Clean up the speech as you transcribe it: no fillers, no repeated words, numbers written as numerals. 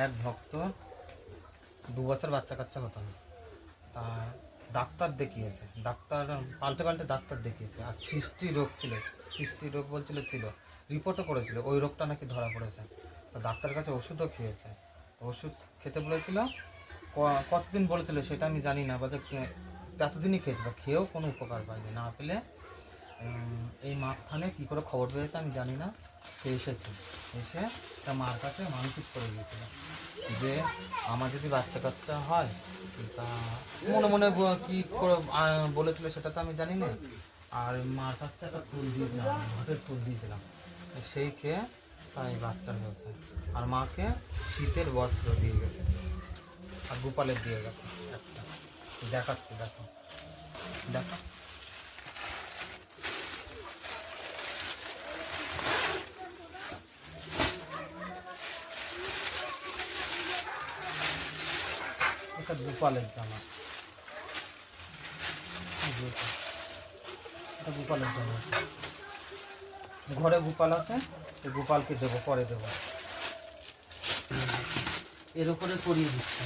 এক ভক্ত 2 বছর বাচ্চা কাচ্চা হতো না, তা ডাক্তার দেখিয়েছে, ডাক্তার পাল্টে পাল্টে ডাক্তার দেখিয়েছে, আর সৃষ্টি রোগ ছিল, সৃষ্টি রোগ বলছিল ছিল, রিপোর্টও করেছিল, ওই রোগটা নাকি ধরা পড়েছে। তো ডাক্তারের কাছে ওষুধও খেয়েছে, ওষুধ খেতে বলেছিল, কতদিন বলেছিল সেটা আমি জানি না, বাজে এতদিনই খেয়েছিল, খেয়েও কোনো উপকার পায়নি। না পেলে এই মাঝখানে কী করে খবর পেয়েছে আমি জানি না, সে এসেছে, এসে তার মার কাছে মানসিক করে গিয়েছিল যে আমার যদি বাচ্চা কাচ্চা হয়, তা মনে মনে কী করে বলেছিল সেটা তো আমি জানি না। আর মার কাছ থেকে একটা ফুল দিয়েছিলাম, ঘটের ফুল দিয়েছিলাম, সেই খেয়ে তাই বাচ্চা হয়েছে। আর মাকে শীতের বস্ত্র দিয়ে গেছে, আর গোপালের দিয়ে গেছে একটা, দেখাচ্ছি, দেখো দেখো, এটা গোপালের জামা, এটা গোপালের জামা, ঘরে গোপাল আছে, গোপালকে দেবো, পরে দেবো, এর উপরে পরিয়ে দিচ্ছে।